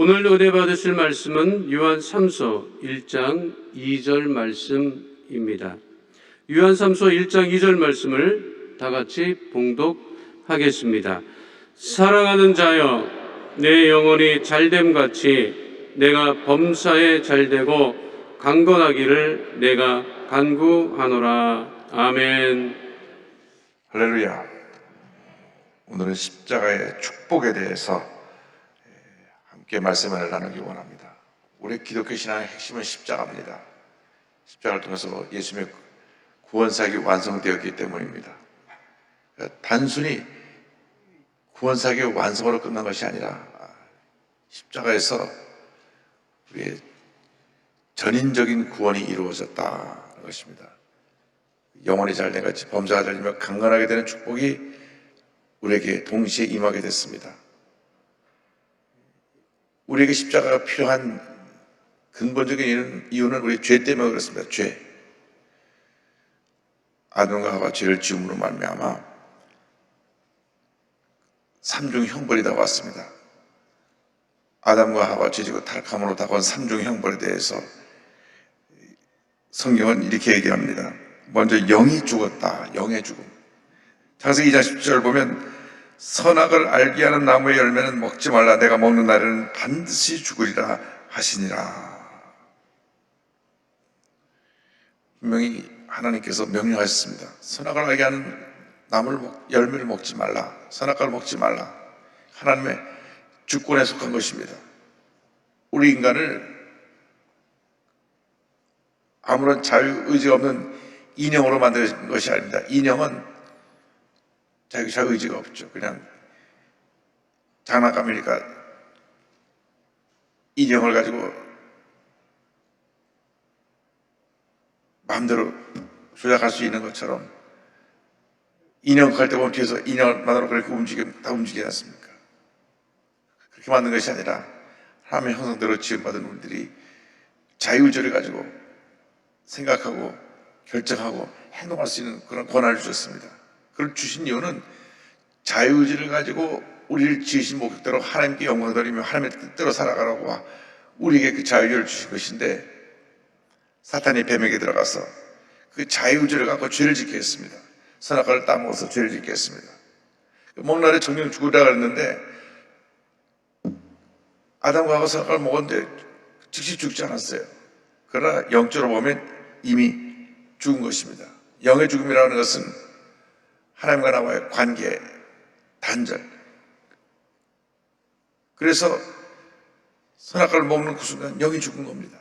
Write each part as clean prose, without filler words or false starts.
오늘 은혜 받으실 말씀은 요한 3서 1장 2절 말씀입니다. 요한 3서 1장 2절 말씀을 다 같이 봉독하겠습니다. 사랑하는 자여, 내 영혼이 잘됨 같이 내가 범사에 잘되고 강건하기를 내가 간구하노라. 아멘. 할렐루야. 오늘은 십자가의 축복에 대해서 함께 말씀을 나누기 원합니다. 우리 기독교 신앙의 핵심은 십자가입니다. 십자가를 통해서 예수님의 구원사역이 완성되었기 때문입니다. 단순히 구원사역의 완성으로 끝난 것이 아니라 십자가에서 우리의 전인적인 구원이 이루어졌다는 것입니다. 영혼이 잘된 같이 범사가 잘되며 강건하게 되는 축복이 우리에게 동시에 임하게 됐습니다. 우리에게 십자가가 필요한 근본적인 이유는 우리 죄 때문에 그렇습니다. 죄. 아담과 하와 죄를 지음으로 말미암아 삼중 형벌이 다 왔습니다. 아담과 하와 죄지고 타락함으로 다가온 삼중 형벌에 대해서 성경은 이렇게 얘기합니다. 먼저 영이 죽었다. 영의 죽음. 창세기 2장 10절 보면 선악을 알게 하는 나무의 열매는 먹지 말라. 내가 먹는 날에는 반드시 죽으리라 하시니라. 분명히 하나님께서 명령하셨습니다. 선악을 알게 하는 열매를 먹지 말라. 선악과를 먹지 말라. 하나님의 주권에 속한 것입니다. 우리 인간을 아무런 자유의지가 없는 인형으로 만든 것이 아닙니다. 인형은 자유의지가 없죠. 그냥 장난감이니까 인형을 가지고 마음대로 조작할 수 있는 것처럼 인형 갈 때 보면 뒤에서 인형만으로 그렇게 다 움직이지 않습니까? 그렇게 만든 것이 아니라 하나님의 형상대로 지음받은 우리들이 자유의지를 가지고 생각하고 결정하고 행동할 수 있는 그런 권한을 주셨습니다. 그걸 주신 이유는 자유의지를 가지고 우리를 지으신 목적대로 하나님께 영광 돌리며 하나님의 뜻대로 살아가라고 우리에게 그 자유의지를 주신 것인데, 사탄이 뱀에게 들어가서 그 자유의지를 갖고 죄를 짓게 했습니다. 선악과를 따먹어서 죄를 짓게 했습니다. 먹는 날에 정령 죽으라 그랬는데 아담과 하와가 선악과를 먹었는데 즉시 죽지 않았어요. 그러나 영적으로 보면 이미 죽은 것입니다. 영의 죽음이라는 것은 하나님과 나와의 관계 단절. 그래서 선악과를 먹는 그 순간 영이 죽은 겁니다.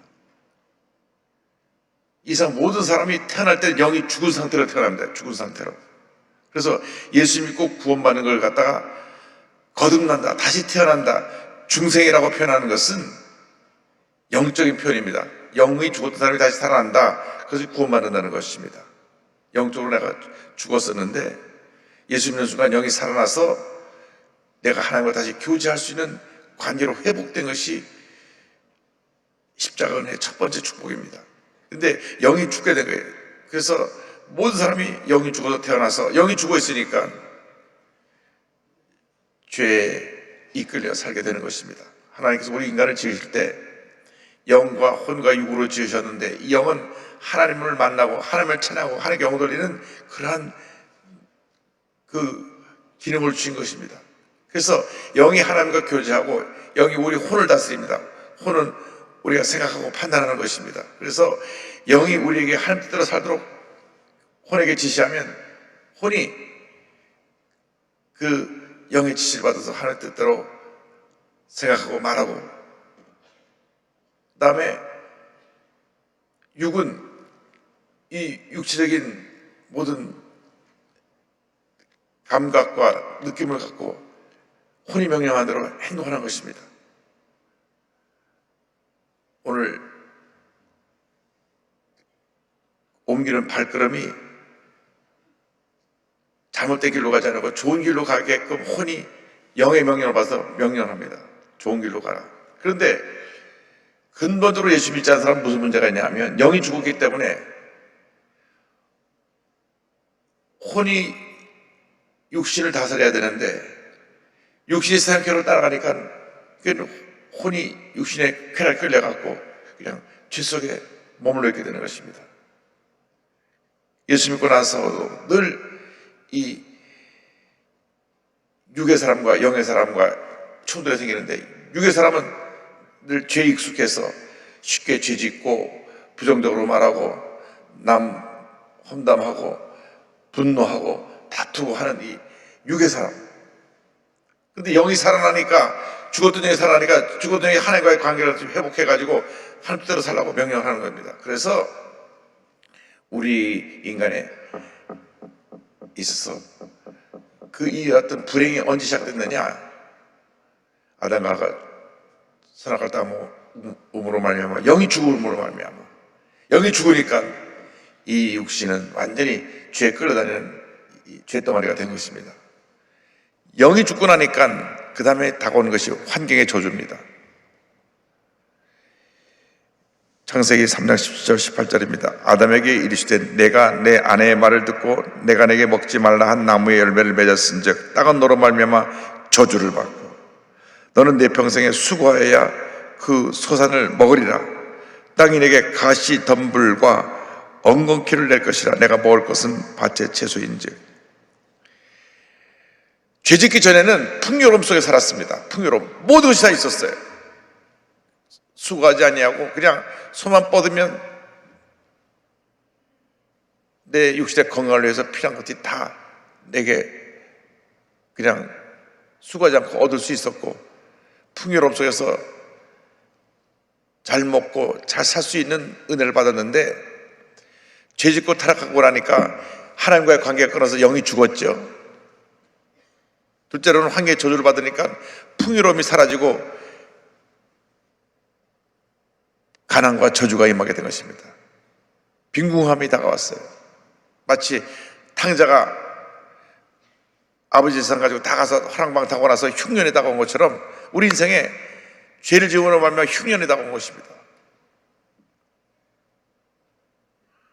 이상 모든 사람이 태어날 때 영이 죽은 상태로 태어납니다. 죽은 상태로. 그래서 예수 믿고 구원받는 걸 갖다가 거듭난다, 다시 태어난다, 중생이라고 표현하는 것은 영적인 표현입니다. 영이 죽었던 사람이 다시 살아난다. 그래서 구원받는다는 것입니다. 영적으로 내가 죽었었는데 예수 믿는 순간 영이 살아나서 내가 하나님과 다시 교제할 수 있는 관계로 회복된 것이 십자가 은혜의 첫 번째 축복입니다. 근데 영이 죽게 된 거예요. 그래서 모든 사람이 영이 죽어서 태어나서 영이 죽어 있으니까 죄에 이끌려 살게 되는 것입니다. 하나님께서 우리 인간을 지으실 때 영과 혼과 육으로 지으셨는데 이 영은 하나님을 만나고 하나님을 찬양하고 하나님께 영을 돌리는 그러한 그 기능을 주신 것입니다. 그래서 영이 하나님과 교제하고 영이 우리 혼을 다스립니다. 혼은 우리가 생각하고 판단하는 것입니다. 그래서 영이 우리에게 하나님 뜻대로 살도록 혼에게 지시하면 혼이 그 영의 지시를 받아서 하나님 뜻대로 생각하고 말하고, 그 다음에 육은 이 육체적인 모든 감각과 느낌을 갖고 혼이 명령한 대로 행동하는 것입니다. 오늘 옮기는 발걸음이 잘못된 길로 가지 않고 좋은 길로 가게끔 혼이 영의 명령을 받아서 명령합니다. 좋은 길로 가라. 그런데 근본적으로 예수 믿지 않는 사람은 무슨 문제가 있냐면 영이 죽었기 때문에 혼이 육신을 다스려야 되는데 육신이 세상교를 따라가니까 혼이 육신의 쾌락에 끌려갖고 그냥 죄 속에 머물러 있게 되는 것입니다. 예수 믿고 나서도 늘 이 육의 사람과 영의 사람과 충돌이 생기는데, 육의 사람은 늘 죄에 익숙해서 쉽게 죄 짓고 부정적으로 말하고 남 험담하고 분노하고 다투고 하는 이 육의 사람. 근데 영이 살아나니까, 죽었던 영이 살아나니까 죽었던 영이 하나님과의 관계를 회복해가지고 하나님 뜻대로 살라고 명령하는 겁니다. 그래서 우리 인간에 있어서 이 어떤 불행이 언제 시작됐느냐? 아담과 하와가 선악과를 따먹음으로 말미암아 영이 죽음으로 말미암아, 영이 죽으니까 이 육신은 완전히 죄에 끌려다니는 죄덩어리가 된 것입니다. 영이 죽고 나니까 그 다음에 다가오는 것이 환경의 저주입니다. 창세기 3장 17절 18절입니다. 아담에게 이르시되 내가 내 아내의 말을 듣고 내가 내게 먹지 말라 한 나무의 열매를 맺었은즉 땅은 너로 말미암아 저주를 받고 너는 내 평생에 수고하여야 그 소산을 먹으리라. 땅이 내게 가시 덤불과 엉겅퀴를 낼 것이라. 내가 먹을 것은 밭의 채소인즉. 죄짓기 전에는 풍요로움 속에 살았습니다. 풍요로움, 모든 것이 다 있었어요. 수고하지 아니하고 그냥 손만 뻗으면 내 육신의 건강을 위해서 필요한 것들이 다 내게 그냥 수고하지 않고 얻을 수 있었고, 풍요로움 속에서 잘 먹고 잘 살 수 있는 은혜를 받았는데, 죄짓고 타락하고 나니까 하나님과의 관계가 끊어서 영이 죽었죠. 둘째로는 환경의 저주를 받으니까 풍요로움이 사라지고 가난과 저주가 임하게 된 것입니다. 빈궁함이 다가왔어요. 마치 탕자가 아버지 재산 가지고 다 가서 허랑방 타고 나서 흉년이 다가온 것처럼 우리 인생에 죄를 지음으로 말미암아 흉년이 다가온 것입니다.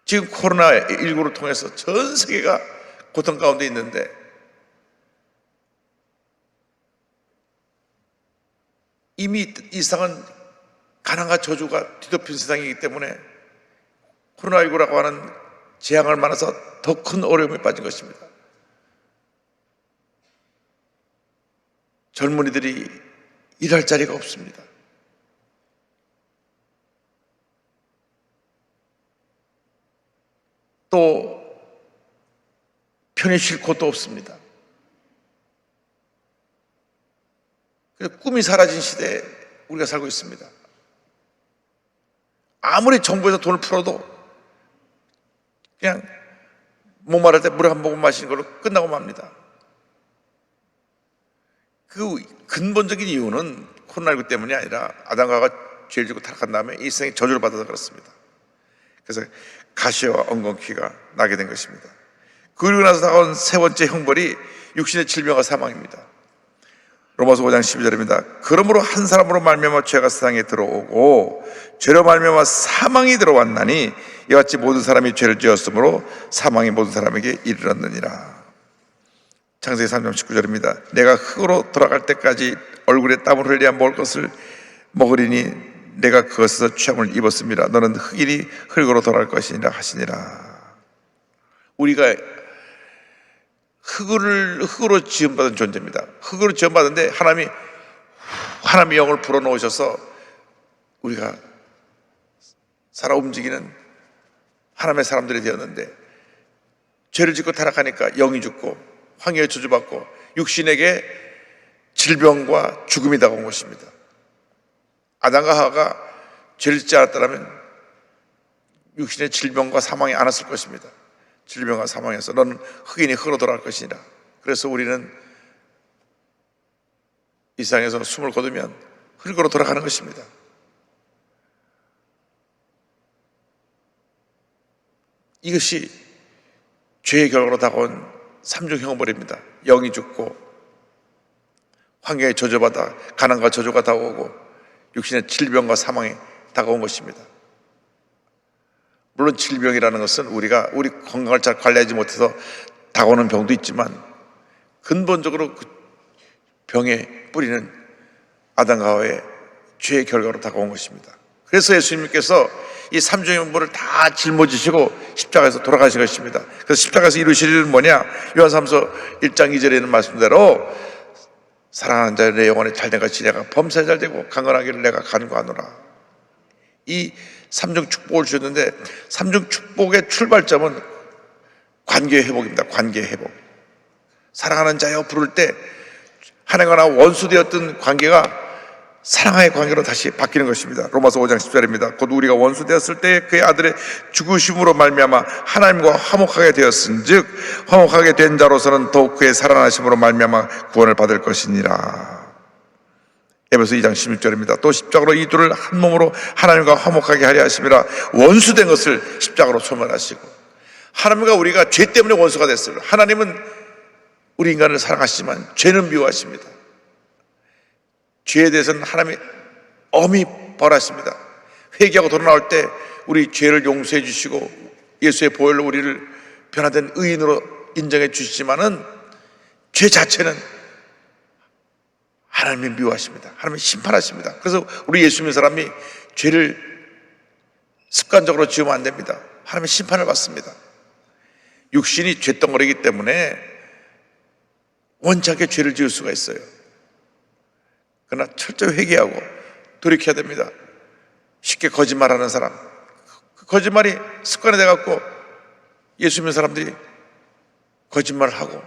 지금 코로나19를 통해서 전 세계가 고통 가운데 있는데, 이미 이 세상은 가난과 저주가 뒤덮인 세상이기 때문에 코로나19라고 하는 재앙을 만나서 더 큰 어려움에 빠진 것입니다. 젊은이들이 일할 자리가 없습니다. 또 편히 쉴 곳도 없습니다. 꿈이 사라진 시대에 우리가 살고 있습니다. 아무리 정부에서 돈을 풀어도 그냥 목마를 때 물 한 모금 마시는 걸로 끝나고 맙니다. 그 근본적인 이유는 코로나19 때문이 아니라 아담과 하와가 죄를 지고 타락한 다음에 이 세상에 저주를 받아서 그렇습니다. 그래서 가시와 엉겅퀴가 나게 된 것입니다. 그리고 나서 다가온 세 번째 형벌이 육신의 질병과 사망입니다. 로마서 5장 12절입니다. 그러므로 한 사람으로 말미암아 죄가 세상에 들어오고 죄로 말미암아 사망이 들어왔나니 이같이 모든 사람이 죄를 지었으므로 사망이 모든 사람에게 이르렀느니라. 창세기 3장 19절입니다. 내가 흙으로 돌아갈 때까지 얼굴에 땀을 흘려야 먹을 것을 먹으리니 내가 그것에서 취함을 입었습니다. 너는 흙이니 흙으로 돌아갈 것이니라 하시니라. 우리가 흙으로 지음받은 존재입니다. 흙으로 지음받은데 하나님의 영을 불어넣으셔서 우리가 살아 움직이는 하나님의 사람들이 되었는데, 죄를 짓고 타락하니까 영이 죽고 황해에 저주받고 육신에게 질병과 죽음이 다가온 것입니다. 아담과 하와가 죄를 짓지 않았다면 육신의 질병과 사망이 안 왔을 것입니다. 질병과 사망에서 너는 흙이니 흙으로 돌아갈 것이니라. 그래서 우리는 이 세상에서 숨을 거두면 흙으로 돌아가는 것입니다. 이것이 죄의 결과로 다가온 삼중 형벌입니다. 영이 죽고 환경에 저주받아 가난과 저주가 다가오고 육신의 질병과 사망이 다가온 것입니다. 물론 질병이라는 것은 우리 건강을 잘 관리하지 못해서 다가오는 병도 있지만, 근본적으로 그 병의 뿌리는 아담과 하와의 죄의 결과로 다가온 것입니다. 그래서 예수님께서 이 삼중영부를 다 짊어지시고 십자가에서 돌아가신 것입니다. 그래서 십자가에서 이루실 일은 뭐냐? 요한삼서 1장 2절에 있는 말씀대로 사랑하는 자의 내 영혼에 잘된 것이 내가 범사에 잘되고 강건하기를 내가 간구하노라. 이 삼중 축복을 주셨는데 삼중 축복의 출발점은 관계 회복입니다. 관계 회복. 사랑하는 자여 부를 때 하나님과 원수되었던 관계가 사랑의 관계로 다시 바뀌는 것입니다. 로마서 5장 10절입니다. 곧 우리가 원수되었을 때 그의 아들의 죽으심으로 말미암아 하나님과 화목하게 되었은즉 화목하게 된 자로서는 더욱 그의 살아나심으로 말미암아 구원을 받을 것이니라. 에베소 2장 16절입니다. 또 십자가로 이 둘을 한 몸으로 하나님과 화목하게 하려 하심이라. 원수된 것을 십자가로 소멸하시고, 하나님과 우리가 죄 때문에 원수가 됐어요. 하나님은 우리 인간을 사랑하시지만 죄는 미워하십니다. 죄에 대해서는 하나님이 엄히 벌하십니다. 회개하고 돌아나올 때 우리 죄를 용서해 주시고 예수의 보혈로 우리를 변화된 의인으로 인정해 주시지만은 죄 자체는 하나님이 미워하십니다. 하나님이 심판하십니다. 그래서 우리 예수 믿는 사람이 죄를 습관적으로 지으면 안 됩니다. 하나님의 심판을 받습니다. 육신이 죄덩어리이기 때문에 원치 않게 죄를 지을 수가 있어요. 그러나 철저히 회개하고 돌이켜야 됩니다. 쉽게 거짓말하는 사람, 그 거짓말이 습관이 돼갖고 예수 믿는 사람들이 거짓말을 하고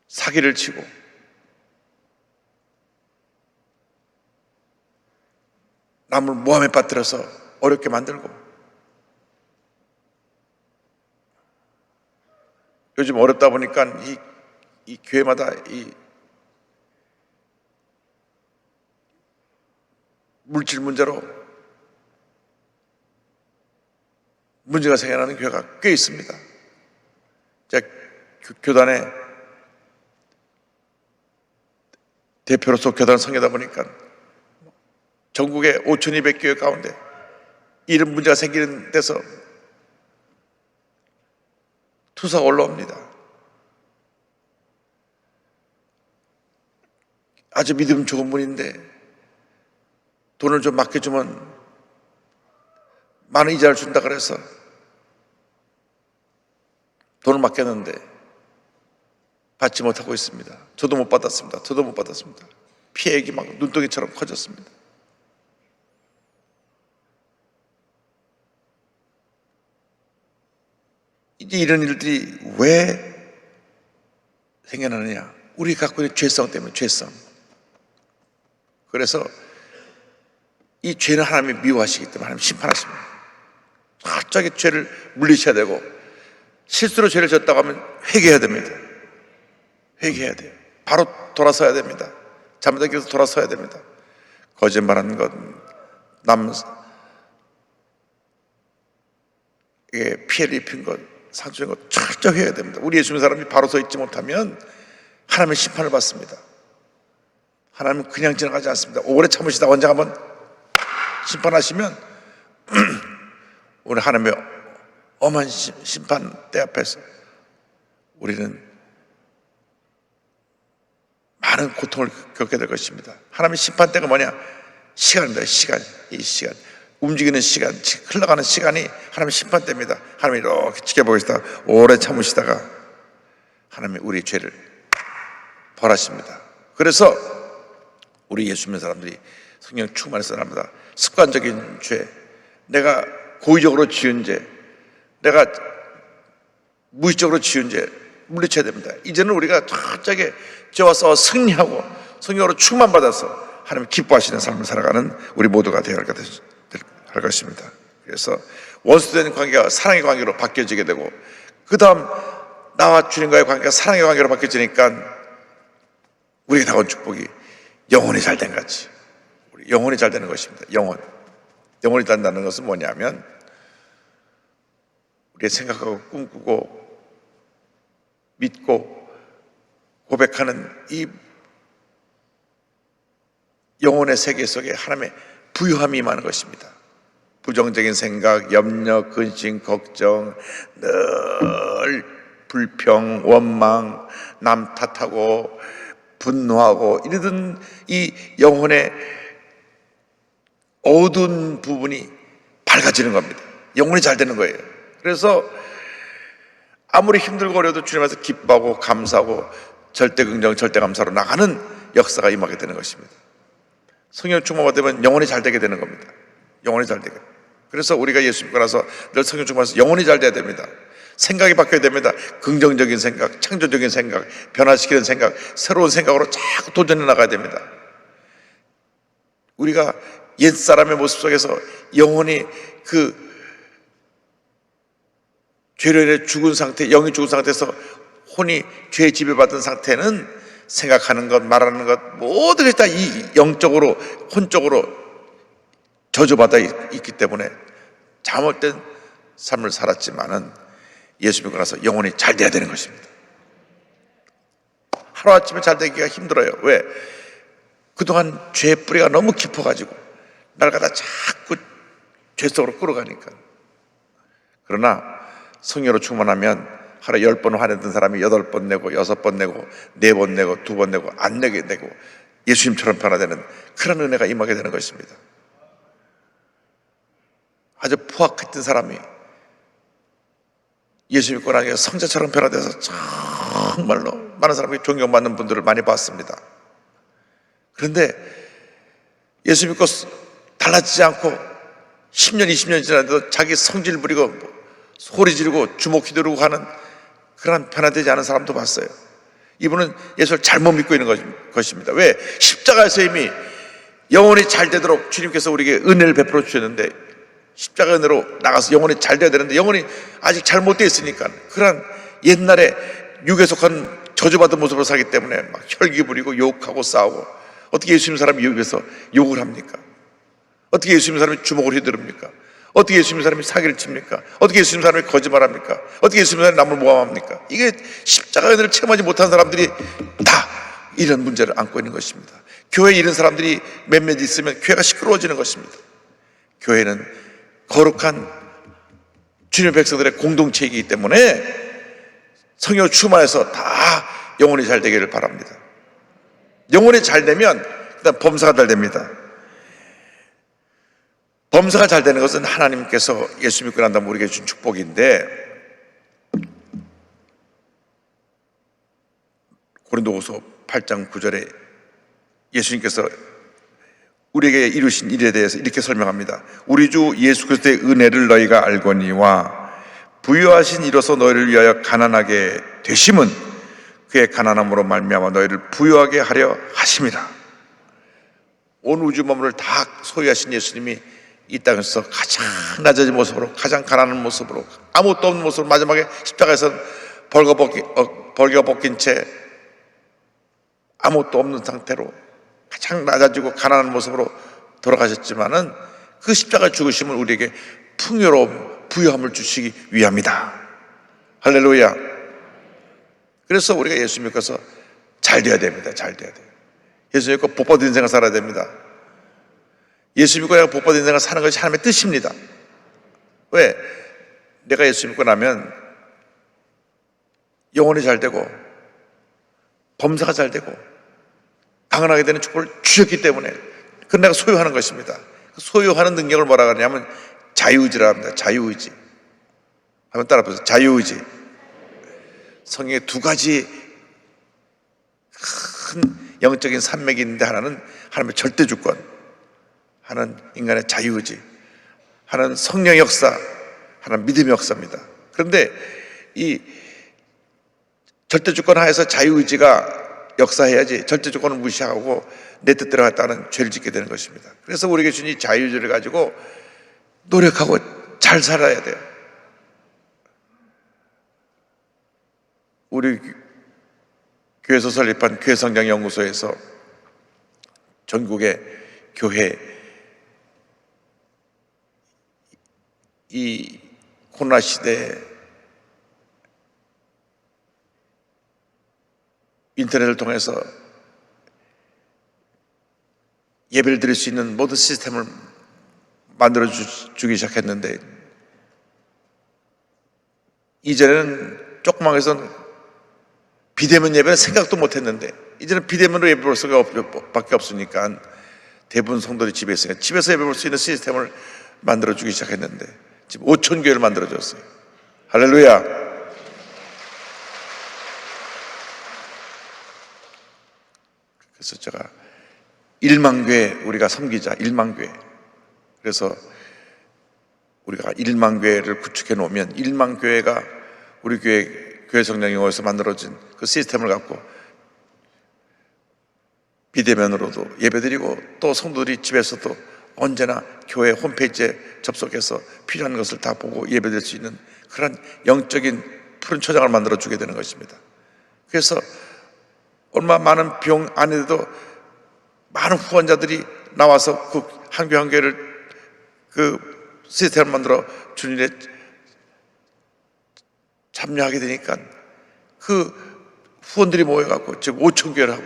사기를 치고 남을 모함에 빠뜨려서 어렵게 만들고, 요즘 어렵다 보니까 이 교회마다 이 물질 문제로 문제가 생겨나는 교회가 꽤 있습니다. 제가 교단의 대표로서 교단을 섬기다 보니까 전국의 5,200교회 가운데 이런 문제가 생기는 데서 투사가 올라옵니다. 아주 믿음 좋은 분인데 돈을 좀 맡겨주면 많은 이자를 준다 그래서 돈을 맡겼는데 받지 못하고 있습니다. 저도 못 받았습니다. 저도 못 받았습니다. 피해액이 막 눈덩이처럼 커졌습니다. 이제 이런 일들이 왜 생겨나느냐? 우리 갖고 있는 죄성 때문에, 죄성. 그래서 이 죄는 하나님이 미워하시기 때문에 하나님 심판하십니다. 갑자기 죄를 물리쳐야 되고, 실수로 죄를 졌다고 하면 회개해야 됩니다. 회개해야 돼요. 바로 돌아서야 됩니다. 잘못된 길에서 돌아서야 됩니다. 거짓말하는 것, 남에게 피해를 입힌 것, 상처인 것 철저히 해야 됩니다. 우리 예수 믿는 사람이 바로 서 있지 못하면 하나님의 심판을 받습니다. 하나님은 그냥 지나가지 않습니다. 오래 참으시다 언제 한번 심판하시면 우리 하나님의 엄한 심판대 앞에서 우리는 많은 고통을 겪게 될 것입니다. 하나님의 심판대가 뭐냐? 시간입니다. 시간. 이 시간, 움직이는 시간, 흘러가는 시간이 하나님의 심판대입니다. 하나님이 이렇게 지켜보고 있다가 오래 참으시다가 하나님이 우리의 죄를 벌하십니다. 그래서 우리 예수 믿는 사람들이 성령 충만해서 나옵니다. 습관적인 죄, 내가 고의적으로 지은 죄, 내가 무의식적으로 지은 죄 물리쳐야 됩니다. 이제는 우리가 철저하게 죄와 싸워 승리하고 성령으로 충만받아서 하나님 기뻐하시는 삶을 살아가는 우리 모두가 되어야 할 것입니다. 그래서 원수된 관계가 사랑의 관계로 바뀌어지게 되고, 그 다음 나와 주님과의 관계가 사랑의 관계로 바뀌어지니까 우리에게 나온 축복이 영혼이 잘된 같이, 우리 영혼이 잘 되는 것입니다. 영혼이 된다는 것은 뭐냐면 우리가 생각하고 꿈꾸고 믿고 고백하는 이 영혼의 세계 속에 하나님의 부유함이 임하는 것입니다. 부정적인 생각, 염려, 근심, 걱정, 늘 불평, 원망, 남 탓하고 분노하고 이러던 이 영혼의 어두운 부분이 밝아지는 겁니다. 영혼이 잘 되는 거예요. 그래서 아무리 힘들고 어려도 주님께서 기뻐하고 감사하고 절대 긍정, 절대 감사로 나가는 역사가 임하게 되는 것입니다. 성령 충만받으면 영혼이 잘 되게 되는 겁니다. 영혼이 잘 되게. 그래서 우리가 예수 믿고 나서 늘 성령 충만해서 영혼이 잘 돼야 됩니다. 생각이 바뀌어야 됩니다. 긍정적인 생각, 창조적인 생각, 변화시키는 생각, 새로운 생각으로 자꾸 도전해 나가야 됩니다. 우리가 옛사람의 모습 속에서 영혼이 그 죄로 인해 죽은 상태, 영이 죽은 상태에서 혼이 죄에 지배받은 상태는 생각하는 것, 말하는 것 모든 것이 다 이 영적으로, 혼적으로 저주받아 있기 때문에 잘못된 삶을 살았지만은 예수 믿고 나서 영혼이 잘 돼야 되는 것입니다. 하루아침에 잘 되기가 힘들어요. 왜? 그동안 죄의 뿌리가 너무 깊어가지고 날 갖다 자꾸 죄 속으로 끌어가니까. 그러나 성령으로 충만하면 하루에 10번 화내던 사람이 8번 내고 6번 내고 4번 내고 2번 내고 안 내게 되고 예수님처럼 변화되는 그런 은혜가 임하게 되는 것입니다. 아주 포악했던 사람이 예수 믿고 나니까 성자처럼 변화돼서 정말로 많은 사람들이 존경받는 분들을 많이 봤습니다. 그런데 예수 믿고 달라지지 않고 10년, 20년 지났는데도 자기 성질 부리고 소리 지르고 주먹 휘두르고 하는 그런 변화되지 않은 사람도 봤어요. 이분은 예수를 잘못 믿고 있는 것입니다. 왜? 십자가에서 이미 영혼이 잘 되도록 주님께서 우리에게 은혜를 베풀어 주셨는데 십자가 은혜로 나가서 영혼이 잘 돼야 되는데 영혼이 아직 잘못되어 있으니까 그런 옛날에 육에 속한 저주받은 모습으로 살기 때문에 막 혈기 부리고 욕하고 싸우고 어떻게 예수 믿는 사람이 여기서 욕을 합니까? 어떻게 예수 믿는 사람이 주먹을 휘두릅니까? 어떻게 예수 믿는 사람이 사기를 칩니까? 어떻게 예수 믿는 사람이 거짓말합니까? 어떻게 예수 믿는 사람이 남을 모함합니까? 이게 십자가 은혜를 체험하지 못한 사람들이 다 이런 문제를 안고 있는 것입니다. 교회에 이런 사람들이 몇몇 있으면 교회가 시끄러워지는 것입니다. 교회는 거룩한 주님의 백성들의 공동체이기 때문에 성령으로 충만해서 다 영혼이 잘 되기를 바랍니다. 영혼이 잘 되면 일단 범사가 잘 됩니다. 범사가 잘 되는 것은 하나님께서 예수 믿고 난 다음에 우리에게 준 축복인데 고린도후서 8장 9절에 예수님께서 우리에게 이루신 일에 대해서 이렇게 설명합니다. 우리 주 예수 그리스도의 은혜를 너희가 알거니와 부유하신 이로서 너희를 위하여 가난하게 되심은 그의 가난함으로 말미암아 너희를 부유하게 하려 하심이라. 온 우주 만물을 다 소유하신 예수님이 이 땅에서 가장 낮아진 모습으로 가장 가난한 모습으로 아무것도 없는 모습으로 마지막에 십자가에서 벌거벗긴 채 아무것도 없는 상태로 가장 낮아지고 가난한 모습으로 돌아가셨지만은 그 십자가 죽으심은 우리에게 풍요로움, 부유함을 주시기 위함이다. 할렐루야. 그래서 우리가 예수 믿고서 잘 돼야 됩니다. 잘 돼야 돼요. 예수 믿고 복받은 인생을 살아야 됩니다. 예수 믿고 내가 복받은 인생을 사는 것이 하나님의 뜻입니다. 왜? 내가 예수 믿고 나면 영혼이 잘 되고 범사가 잘 되고 강건하게 되는 축복을 주셨기 때문에 그건 내가 소유하는 것입니다. 소유하는 능력을 뭐라 하냐면 자유의지라 합니다. 자유의지. 한번 따라 보세요. 자유의지. 성경에 두 가지 큰 영적인 산맥이 있는데 하나는 하나님의 절대 주권, 하나는 인간의 자유의지, 하나는 성령의 역사, 하나는 믿음의 역사입니다. 그런데 이 절대 주권 하에서 자유의지가 역사해야지 절대 조건을 무시하고 내 뜻대로 했다는 죄를 짓게 되는 것입니다. 그래서 우리에게 주신 이 자유의지를 가지고 노력하고 잘 살아야 돼요. 우리 교회에서 설립한 교회성장연구소에서 전국의 교회 이 코로나 시대에 인터넷을 통해서 예배를 드릴 수 있는 모든 시스템을 만들어 주기 시작했는데 이전에는 조그만 해서는 비대면 예배는 생각도 못 했는데 이제는 비대면으로 예배 볼 수가 밖에 없으니까 대부분 성도들이 집에 있으니까 집에서 예배 볼 수 있는 시스템을 만들어주기 시작했는데 지금 5천 교회를 만들어줬어요. 할렐루야. 그래서 제가 1만 교회 우리가 섬기자. 1만 교회. 그래서 우리가 1만 교회를 구축해 놓으면 1만 교회가 우리 교회 성장용어에서 만들어진 그 시스템을 갖고 비대면으로도 예배드리고 또 성도들이 집에서도 언제나 교회 홈페이지에 접속해서 필요한 것을 다 보고 예배드릴 수 있는 그런 영적인 푸른 초장을 만들어 주게 되는 것입니다. 그래서 얼마 많은 비용 안에도 많은 후원자들이 나와서 그 한 교회 한 교회를 그 시스템을 만들어 주님의 참여하게 되니까 그 후원들이 모여갖고 지금 5천 교회를 하고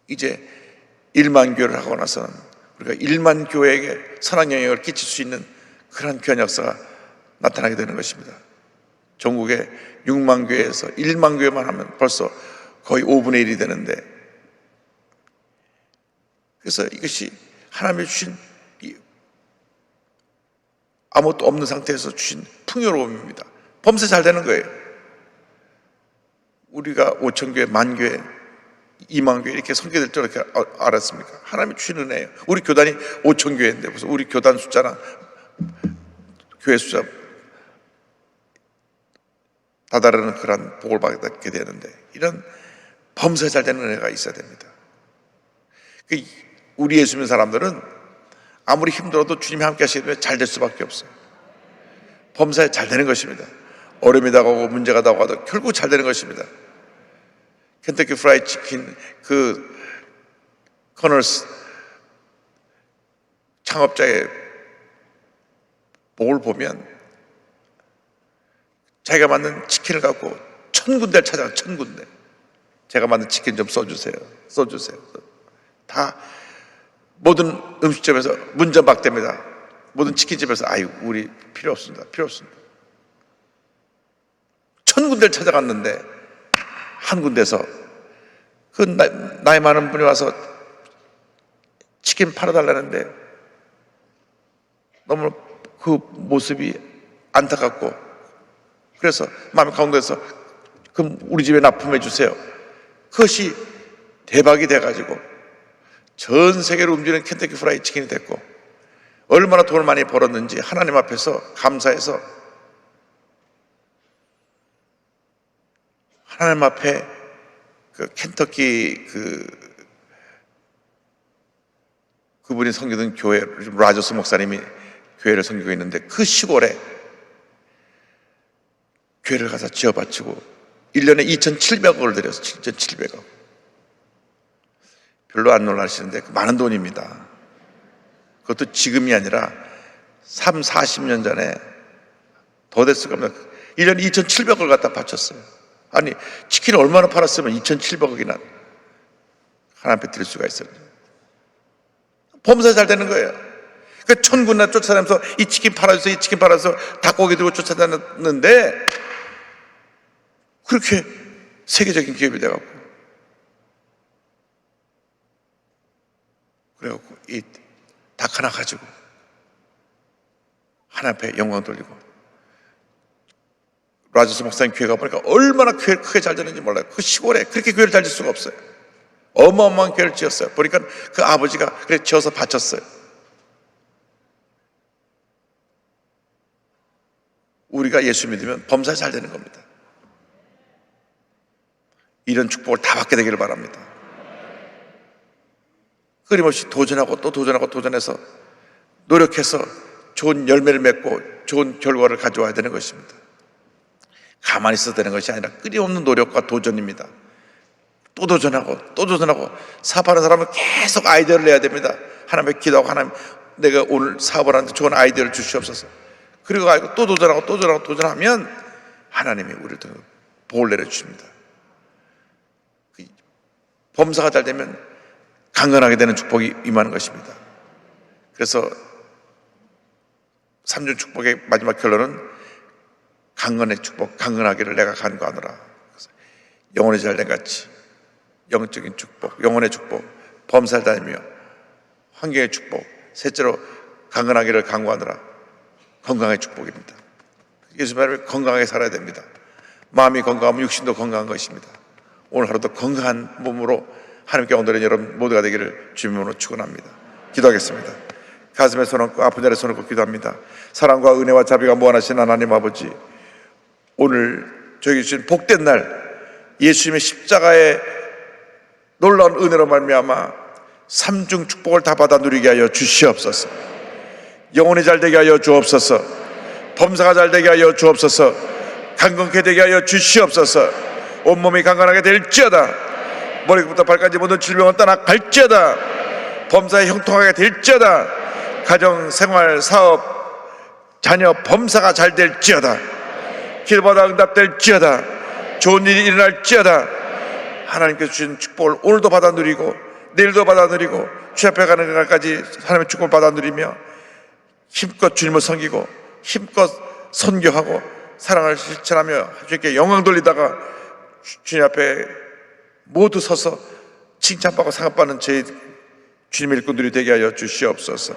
이제 1만 교회를 하고 나서는 우리가 1만 교회에게 선한 영향을 끼칠 수 있는 그런 귀한 역사가 나타나게 되는 것입니다. 전국에 6만 교회에서 1만 교회만 하면 벌써 거의 5분의 1이 되는데, 그래서 이것이 하나님이 주신 아무것도 없는 상태에서 주신 풍요로움입니다. 범사 잘 되는 거예요. 우리가 5천 교회, 만 교회, 2만 교회 이렇게 성교될 줄 이렇게 알았습니까? 하나님이 주신 은혜예요. 우리 교단이 5천 교회인데 무슨 우리 교단 숫자나 교회 숫자 다다르는 그런 복을 받게 되는데, 이런 범사 잘 되는 은혜가 있어야 됩니다. 우리 예수 믿는 사람들은 아무리 힘들어도 주님이 함께 하시게 되면 잘 될 수밖에 없어요. 범사에 잘 되는 것입니다. 어려움이 다가오고 문제가 다가와도 결국 잘 되는 것입니다. 켄터키 프라이드 치킨 그 커널스 창업자의 복을 보면 자기가 만든 치킨을 갖고 1,000군데를 찾아가. 1,000군데. 제가 만든 치킨 좀 써주세요. 다 모든 음식점에서 문전박대입니다. 모든 치킨집에서 아유 우리 필요 없습니다. 1,000군데를 찾아갔는데 한 군데서 그 나이 많은 분이 와서 치킨 팔아달라는데 너무 그 모습이 안타깝고, 그래서 마음 가운데서 그럼 우리 집에 납품해 주세요. 그것이 대박이 돼가지고 전 세계로 움직이는 켄터키 프라이드 치킨이 됐고, 얼마나 돈을 많이 벌었는지 하나님 앞에서 감사해서 하나님 앞에 그 켄터키 그분이 섬기던 교회, 라저스 목사님이 교회를 섬기고 있는데 그 시골에 교회를 가서 지어바치고 1년에 2,700억을 들여서 2,700억. 별로 안 놀라시는데 많은 돈입니다. 그것도 지금이 아니라 3, 40년 전에 더 됐을 겁니다. 1년에 2,700억을 갖다 바쳤어요. 아니 치킨을 얼마나 팔았으면 2,700억이나 하나님 앞에 드릴 수가 있어요. 범사 잘 되는 거예요. 그 1,000군데 쫓아다니면서 이 치킨 팔아주세요, 이 치킨 팔아서 닭고기 들고 쫓아다녔는데 그렇게 세계적인 기업이 돼갖고, 그래갖고 이 닭 하나 가지고 하나님 앞에 영광 돌리고, 라저스 목사님 교회 가보니까 얼마나 교회 크게 잘 되는지 몰라요. 그 시골에 그렇게 교회를 잘 질 수가 없어요. 어마어마한 교회를 지었어요. 보니까 그 아버지가 그래 지어서 바쳤어요. 우리가 예수 믿으면 범사 잘 되는 겁니다. 이런 축복을 다 받게 되기를 바랍니다. 끊임없이 도전하고 또 도전하고 도전해서 노력해서 좋은 열매를 맺고 좋은 결과를 가져와야 되는 것입니다. 가만히 있어도 되는 것이 아니라 끊임없는 노력과 도전입니다. 또 도전하고 또 도전하고, 사업하는 사람은 계속 아이디어를 내야 됩니다. 하나님께 기도하고, 하나님 내가 오늘 사업을 하는데 좋은 아이디어를 주시옵소서. 그리고 또 도전하고 또 도전하고 도전하면 하나님이 우리를 통해 복을 내려주십니다. 범사가 잘 되면 강건하게 되는 축복이 임하는 것입니다. 그래서 3중 축복의 마지막 결론은 강건의 축복, 강건하기를 내가 간구하노라. 영혼의 잘된 같이 영적인 축복, 영혼의 축복, 범사를 다니며 환경의 축복, 셋째로 강건하기를 강구하느라 건강의 축복입니다. 예수 말하면 건강하게 살아야 됩니다. 마음이 건강하면 육신도 건강한 것입니다. 오늘 하루도 건강한 몸으로 하나님께 온전한 여러분 모두가 되기를 주님으로 축원합니다. 기도하겠습니다. 가슴에 손 얹고 아픈 자리에 손 얹고 기도합니다. 사랑과 은혜와 자비가 무한하신 하나님 아버지, 오늘 저에게 주신 복된 날 예수님의 십자가의 놀라운 은혜로 말미암아 삼중 축복을 다 받아 누리게 하여 주시옵소서. 영혼이 잘되게 하여 주옵소서. 범사가 잘되게 하여 주옵소서. 강건케 되게 하여 주시옵소서. 온몸이 강건하게 될지어다. 머리부터 발까지 모든 질병은 떠나갈지어다. 범사에 형통하게 될지어다. 가정, 생활, 사업, 자녀, 범사가 잘 될지어다. 기도받아 응답될지어다. 좋은 일이 일어날지어다. 하나님께서 주신 축복을 오늘도 받아 누리고 내일도 받아 누리고 주 앞에 가는 그날까지 하나님의 축복을 받아 누리며 힘껏 주님을 섬기고 힘껏 선교하고 사랑을 실천하며 주님께 영광 돌리다가 주님 앞에 모두 서서 칭찬받고 상업받는 저희 주님의 일꾼들이 되게 하여 주시옵소서.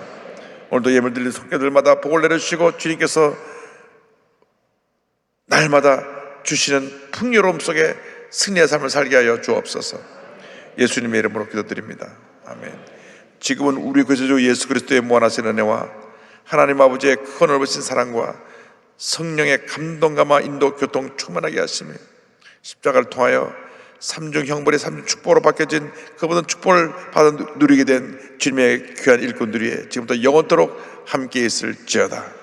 오늘도 예물 드리는 성교들마다 복을 내려주시고 주님께서 날마다 주시는 풍요로움 속에 승리의 삶을 살게 하여 주옵소서. 예수님의 이름으로 기도드립니다. 아멘. 지금은 우리 구세주 예수 그리스도의 무한하신 은혜와 하나님 아버지의 크고 넓으신 사랑과 성령의 감동감화 인도 교통 충만하게 하시며 십자가를 통하여 삼중 형벌의 삼중 축복으로 바뀌어진 그 모든 축복을 받아 누리게 된 주님의 귀한 일꾼들이 지금부터 영원토록 함께 있을지어다.